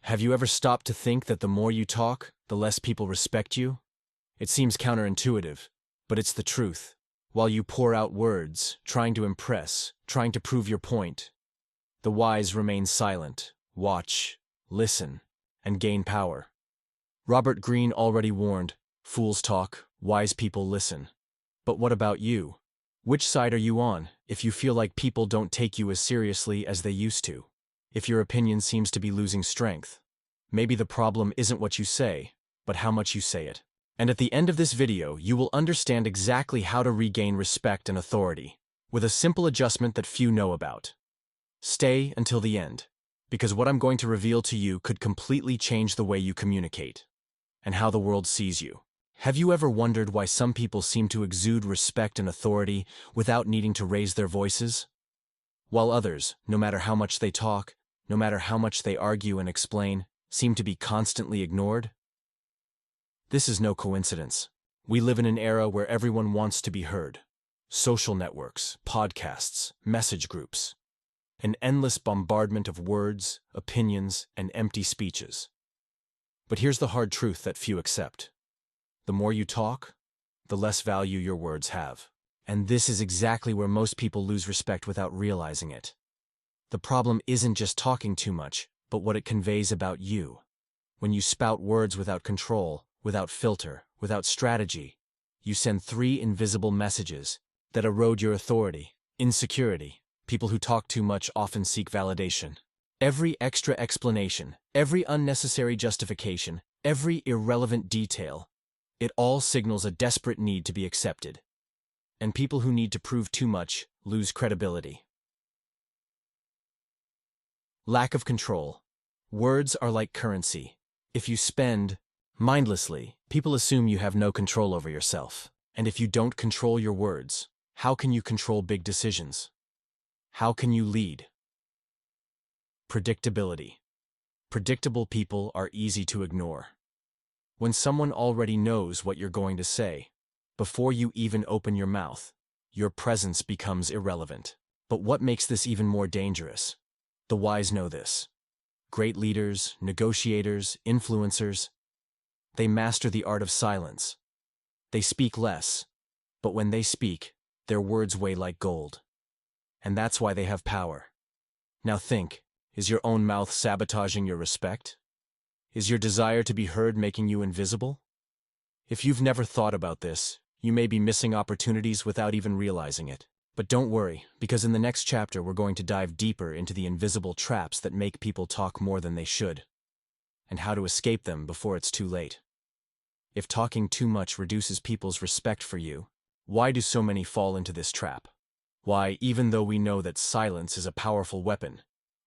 Have you ever stopped to think that the more you talk, the less people respect you? It seems counterintuitive, but it's the truth. While you pour out words, trying to impress, trying to prove your point, the wise remain silent, watch, listen, and gain power. Robert Greene already warned, fools talk, wise people listen. But what about you? Which side are you on if you feel like people don't take you as seriously as they used to? If your opinion seems to be losing strength? Maybe the problem isn't what you say, but how much you say it. And at the end of this video, you will understand exactly how to regain respect and authority, with a simple adjustment that few know about. Stay until the end, because what I'm going to reveal to you could completely change the way you communicate, and how the world sees you. Have you ever wondered why some people seem to exude respect and authority without needing to raise their voices? While others, no matter how much they talk, no matter how much they argue and explain, seem to be constantly ignored? This is no coincidence. We live in an era where everyone wants to be heard. Social networks, podcasts, message groups. An endless bombardment of words, opinions, and empty speeches. But here's the hard truth that few accept. The more you talk, the less value your words have. And this is exactly where most people lose respect without realizing it. The problem isn't just talking too much, but what it conveys about you. When you spout words without control, without filter, without strategy, you send 3 invisible messages that erode your authority. Insecurity. People who talk too much often seek validation. Every extra explanation, every unnecessary justification, every irrelevant detail, it all signals a desperate need to be accepted. And people who need to prove too much lose credibility. Lack of control. Words are like currency. If you spend mindlessly, people assume you have no control over yourself. And if you don't control your words, how can you control big decisions? How can you lead? Predictability. Predictable people are easy to ignore. When someone already knows what you're going to say, before you even open your mouth, your presence becomes irrelevant. But what makes this even more dangerous? The wise know this. Great leaders, negotiators, influencers, they master the art of silence. They speak less, but when they speak, their words weigh like gold. And that's why they have power. Now think, is your own mouth sabotaging your respect? Is your desire to be heard making you invisible? If you've never thought about this, you may be missing opportunities without even realizing it. But don't worry, because in the next chapter we're going to dive deeper into the invisible traps that make people talk more than they should, and how to escape them before it's too late. If talking too much reduces people's respect for you, why do so many fall into this trap? Why, even though we know that silence is a powerful weapon,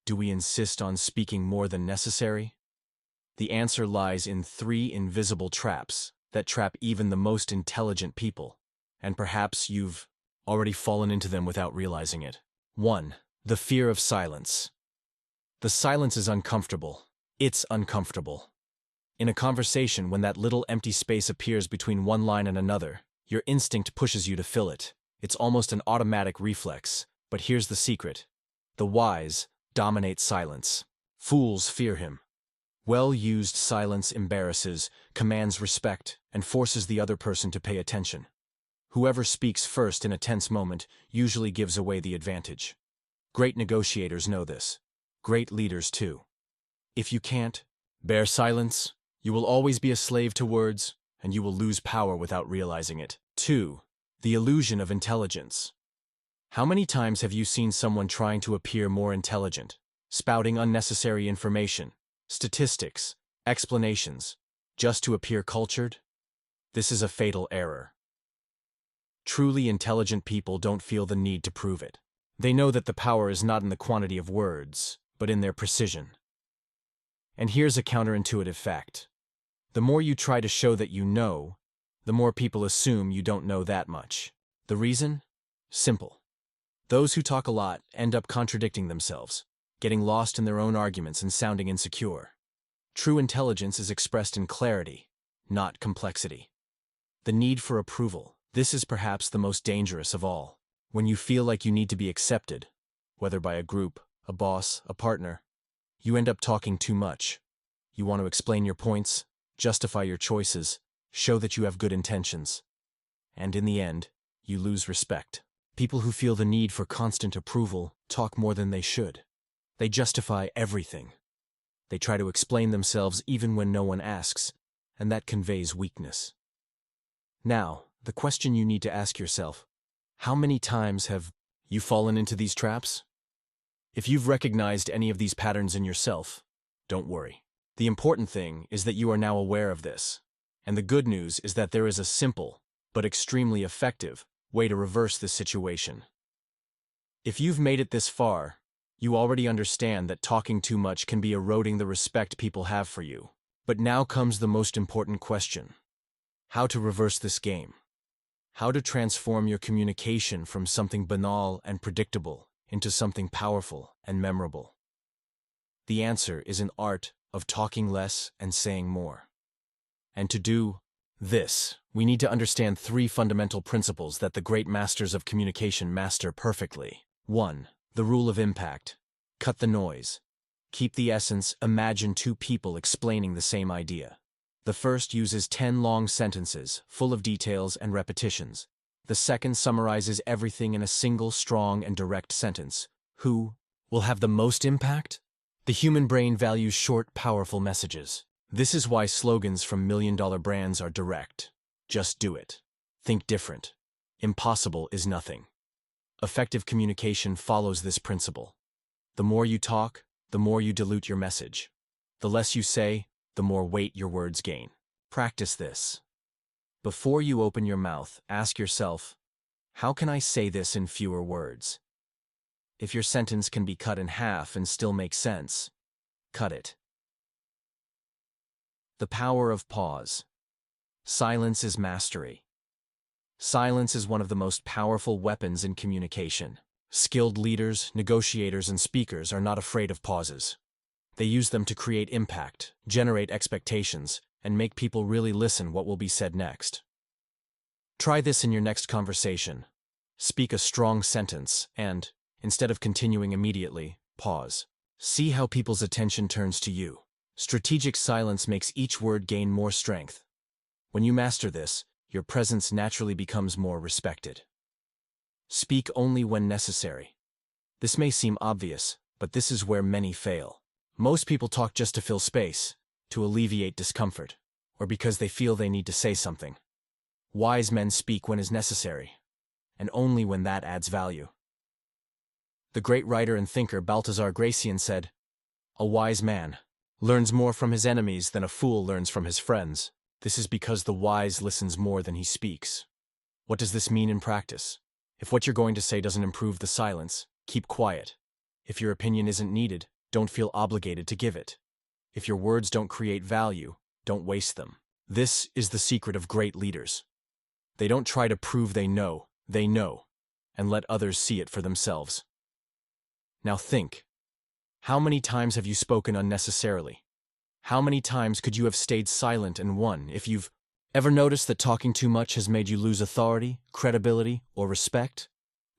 do we insist on speaking more than necessary? The answer lies in 3 invisible traps that trap even the most intelligent people, and perhaps you've already fallen into them without realizing it. 1. The fear of silence. The silence is uncomfortable. It's uncomfortable. In a conversation, when that little empty space appears between one line and another, your instinct pushes you to fill it. It's almost an automatic reflex. But here's the secret. The wise dominate silence. Fools fear him. Well-used silence embarrasses, commands respect, and forces the other person to pay attention. Whoever speaks first in a tense moment usually gives away the advantage. Great negotiators know this. Great leaders too. If you can't bear silence, you will always be a slave to words, and you will lose power without realizing it. 2. The illusion of intelligence. How many times have you seen someone trying to appear more intelligent, spouting unnecessary information, statistics, explanations, just to appear cultured? This is a fatal error. Truly intelligent people don't feel the need to prove it. They know that the power is not in the quantity of words, but in their precision. And here's a counterintuitive fact. The more you try to show that you know, the more people assume you don't know that much. The reason? Simple. Those who talk a lot end up contradicting themselves, getting lost in their own arguments and sounding insecure. True intelligence is expressed in clarity, not complexity. The need for approval. This is perhaps the most dangerous of all. When you feel like you need to be accepted, whether by a group, a boss, a partner, you end up talking too much. You want to explain your points, justify your choices, show that you have good intentions. And in the end, you lose respect. People who feel the need for constant approval talk more than they should. They justify everything. They try to explain themselves even when no one asks, and that conveys weakness. Now, the question you need to ask yourself: how many times have you fallen into these traps? If you've recognized any of these patterns in yourself, don't worry. The important thing is that you are now aware of this. And the good news is that there is a simple, but extremely effective, way to reverse this situation. If you've made it this far, you already understand that talking too much can be eroding the respect people have for you. But now comes the most important question: how to reverse this game? How to transform your communication from something banal and predictable into something powerful and memorable? The answer is an art of talking less and saying more. And to do this, we need to understand 3 fundamental principles that the great masters of communication master perfectly. 1. The rule of impact. Cut the noise. Keep the essence. Imagine 2 people explaining the same idea. The first uses 10 long sentences, full of details and repetitions. The second summarizes everything in a single strong and direct sentence. Who will have the most impact? The human brain values short, powerful messages. This is why slogans from million-dollar brands are direct. Just do it. Think different. Impossible is nothing. Effective communication follows this principle. The more you talk, the more you dilute your message. The less you say, the more weight your words gain. Practice this. Before you open your mouth, ask yourself, how can I say this in fewer words? If your sentence can be cut in half and still make sense, cut it. The power of pause. Silence is mastery. Silence is one of the most powerful weapons in communication. Skilled leaders, negotiators, and speakers are not afraid of pauses. They use them to create impact, generate expectations, and make people really listen what will be said next. Try this in your next conversation. Speak a strong sentence and, instead of continuing immediately, pause. See how people's attention turns to you. Strategic silence makes each word gain more strength. When you master this, your presence naturally becomes more respected. Speak only when necessary. This may seem obvious, but this is where many fail. Most people talk just to fill space, to alleviate discomfort, or because they feel they need to say something. Wise men speak when is necessary, and only when that adds value. The great writer and thinker Baltasar Gracian said, "A wise man learns more from his enemies than a fool learns from his friends. This is because the wise listens more than he speaks." What does this mean in practice? If what you're going to say doesn't improve the silence, keep quiet. If your opinion isn't needed, don't feel obligated to give it. If your words don't create value, don't waste them. This is the secret of great leaders. They don't try to prove they know, and let others see it for themselves. Now think. How many times have you spoken unnecessarily? How many times could you have stayed silent and won? If you've ever noticed that talking too much has made you lose authority, credibility, or respect,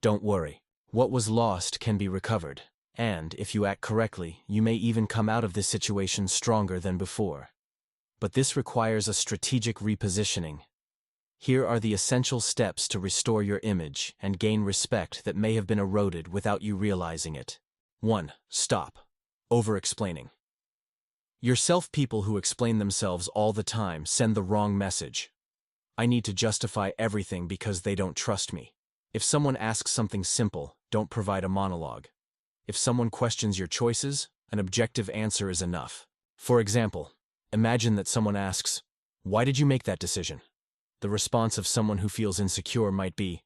don't worry. What was lost can be recovered. And, if you act correctly, you may even come out of this situation stronger than before. But this requires a strategic repositioning. Here are the essential steps to restore your image and gain respect that may have been eroded without you realizing it. 1. Stop over-explaining. People who explain themselves all the time send the wrong message. I need to justify everything because they don't trust me. If someone asks something simple, don't provide a monologue. If someone questions your choices, an objective answer is enough. For example, imagine that someone asks, "Why did you make that decision?" The response of someone who feels insecure might be,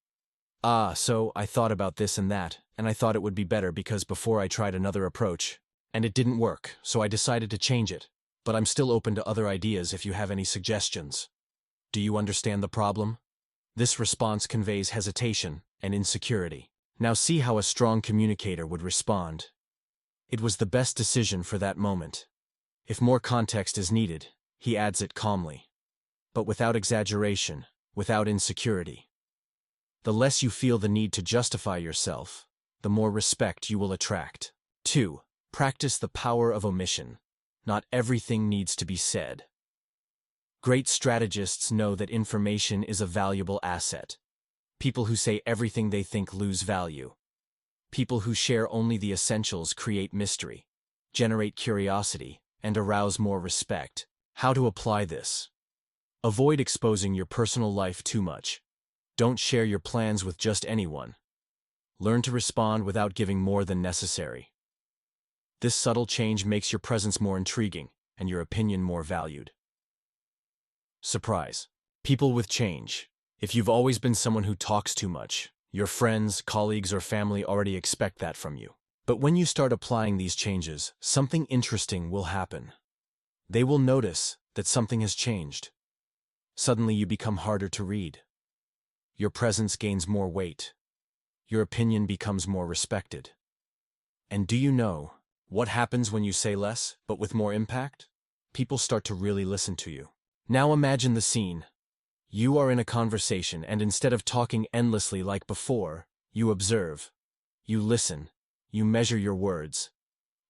"So I thought about this and that, and I thought it would be better because before I tried another approach, and it didn't work, so I decided to change it. But I'm still open to other ideas if you have any suggestions." Do you understand the problem? This response conveys hesitation and insecurity. Now see how a strong communicator would respond. It was the best decision for that moment. If more context is needed, he adds it calmly, but without exaggeration, without insecurity. The less you feel the need to justify yourself, the more respect you will attract. 2. Practice the power of omission. Not everything needs to be said. Great strategists know that information is a valuable asset. People who say everything they think lose value. People who share only the essentials create mystery, generate curiosity, and arouse more respect. How to apply this? Avoid exposing your personal life too much. Don't share your plans with just anyone. Learn to respond without giving more than necessary. This subtle change makes your presence more intriguing and your opinion more valued. Surprise. People with change. If you've always been someone who talks too much, your friends, colleagues, or family already expect that from you. But when you start applying these changes, something interesting will happen. They will notice that something has changed. Suddenly you become harder to read. Your presence gains more weight. Your opinion becomes more respected. And do you know what happens when you say less, but with more impact? People start to really listen to you. Now imagine the scene. You are in a conversation, and instead of talking endlessly like before, you observe. You listen. You measure your words.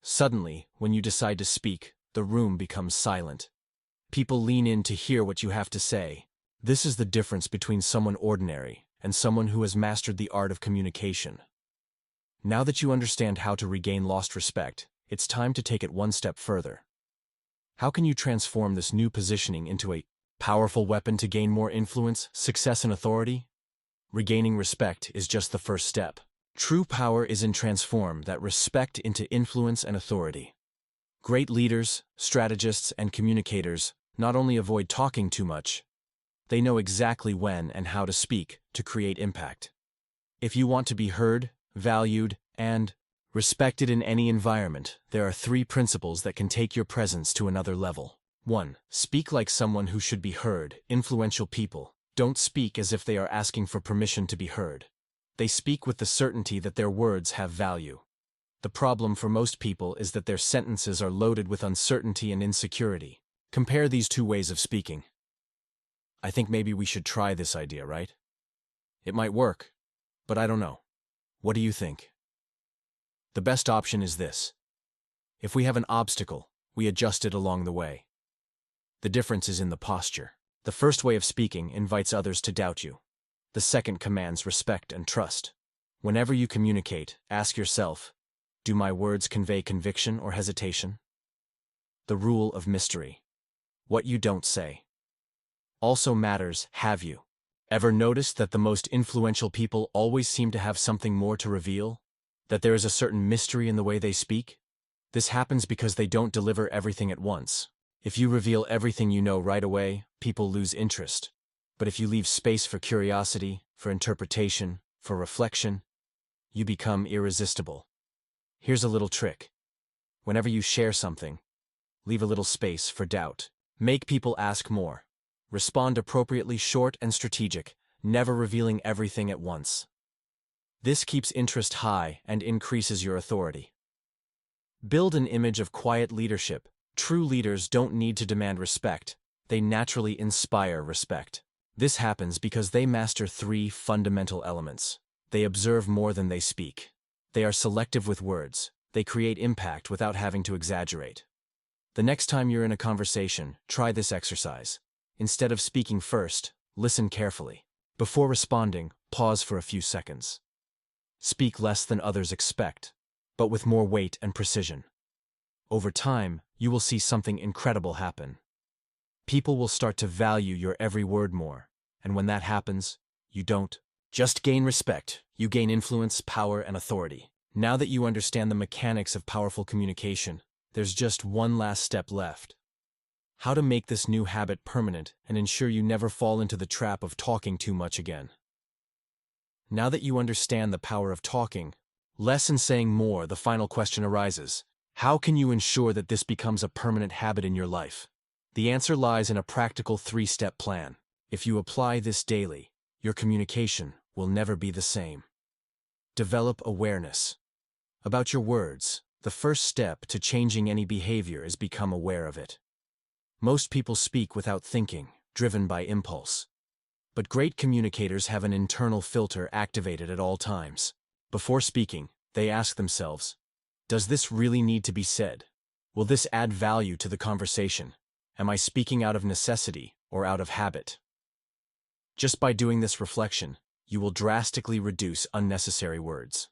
Suddenly, when you decide to speak, the room becomes silent. People lean in to hear what you have to say. This is the difference between someone ordinary and someone who has mastered the art of communication. Now that you understand how to regain lost respect, it's time to take it one step further. How can you transform this new positioning into a powerful weapon to gain more influence, success, and authority? Regaining respect is just the first step. True power is in transform that respect into influence and authority. Great leaders, strategists, and communicators not only avoid talking too much, they know exactly when and how to speak to create impact. If you want to be heard, valued, and respected in any environment, there are 3 principles that can take your presence to another level. 1. Speak like someone who should be heard. Influential people don't speak as if they are asking for permission to be heard. They speak with the certainty that their words have value. The problem for most people is that their sentences are loaded with uncertainty and insecurity. Compare these 2 ways of speaking. I think maybe we should try this idea, right? It might work, but I don't know. What do you think? The best option is this. If we have an obstacle, we adjust it along the way. The difference is in the posture. The first way of speaking invites others to doubt you. The second commands respect and trust. Whenever you communicate, ask yourself, do my words convey conviction or hesitation? The rule of mystery. What you don't say also matters. Have you ever noticed that the most influential people always seem to have something more to reveal? That there is a certain mystery in the way they speak? This happens because they don't deliver everything at once. If you reveal everything you know right away, people lose interest. But if you leave space for curiosity, for interpretation, for reflection, you become irresistible. Here's a little trick. Whenever you share something, leave a little space for doubt. Make people ask more. Respond appropriately, short and strategic, never revealing everything at once. This keeps interest high and increases your authority. Build an image of quiet leadership. True leaders don't need to demand respect. They naturally inspire respect. This happens because they master 3 fundamental elements. They observe more than they speak. They are selective with words. They create impact without having to exaggerate. The next time you're in a conversation, try this exercise. Instead of speaking first, listen carefully. Before responding, pause for a few seconds. Speak less than others expect, but with more weight and precision. Over time, you will see something incredible happen. People will start to value your every word more, and when that happens, you don't just gain respect, you gain influence, power, and authority. Now that you understand the mechanics of powerful communication, there's just one last step left. How to make this new habit permanent and ensure you never fall into the trap of talking too much again. Now that you understand the power of talking, less and saying more, the final question arises. How can you ensure that this becomes a permanent habit in your life? The answer lies in a practical 3-step plan. If you apply this daily, your communication will never be the same. Develop awareness about your words. The first step to changing any behavior is become aware of it. Most people speak without thinking, driven by impulse. But great communicators have an internal filter activated at all times. Before speaking, they ask themselves, does this really need to be said? Will this add value to the conversation? Am I speaking out of necessity or out of habit? Just by doing this reflection, you will drastically reduce unnecessary words.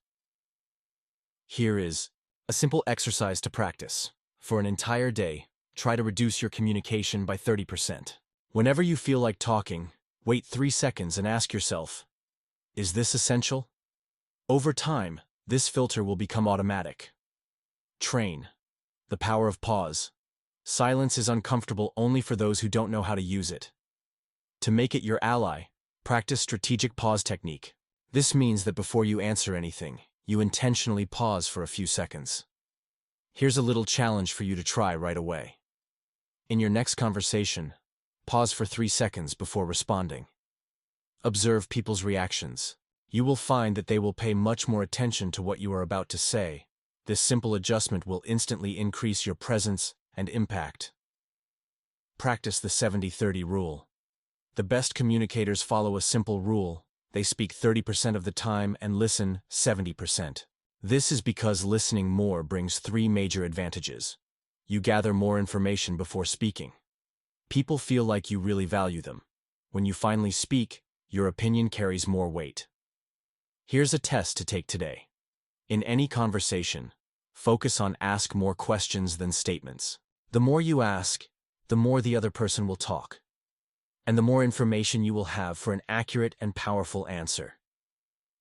Here is a simple exercise to practice. For an entire day, try to reduce your communication by 30%. Whenever you feel like talking, wait 3 seconds and ask yourself, is this essential? Over time, this filter will become automatic. Train the power of pause. Silence is uncomfortable only for those who don't know how to use it. To make it your ally, practice strategic pause technique. This means that before you answer anything, you intentionally pause for a few seconds. Here's a little challenge for you to try right away. In your next conversation, pause for 3 seconds before responding. Observe people's reactions. You will find that they will pay much more attention to what you are about to say. This simple adjustment will instantly increase your presence and impact. Practice the 70-30 rule. The best communicators follow a simple rule. They speak 30% of the time and listen 70%. This is because listening more brings 3 major advantages. You gather more information before speaking. People feel like you really value them. When you finally speak, your opinion carries more weight. Here's a test to take today. In any conversation, focus on ask more questions than statements. The more you ask, the more the other person will talk, and the more information you will have for an accurate and powerful answer.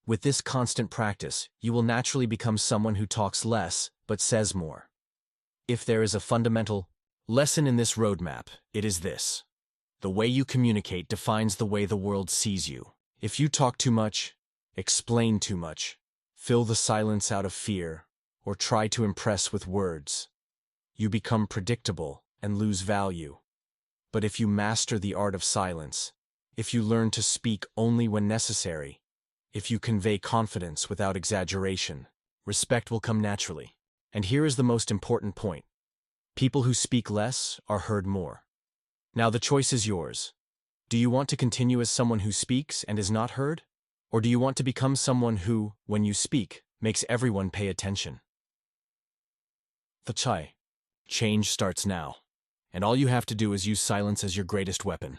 With this constant practice, you will naturally become someone who talks less but says more. If there is a fundamental lesson in this roadmap, it is this: the way you communicate defines the way the world sees you. If you talk too much, explain too much, fill the silence out of fear, or try to impress with words, you become predictable and lose value. But if you master the art of silence, if you learn to speak only when necessary, if you convey confidence without exaggeration, respect will come naturally. And here is the most important point: people who speak less are heard more. Now the choice is yours. Do you want to continue as someone who speaks and is not heard? Or do you want to become someone who, when you speak, makes everyone pay attention? The change starts now, and all you have to do is use silence as your greatest weapon.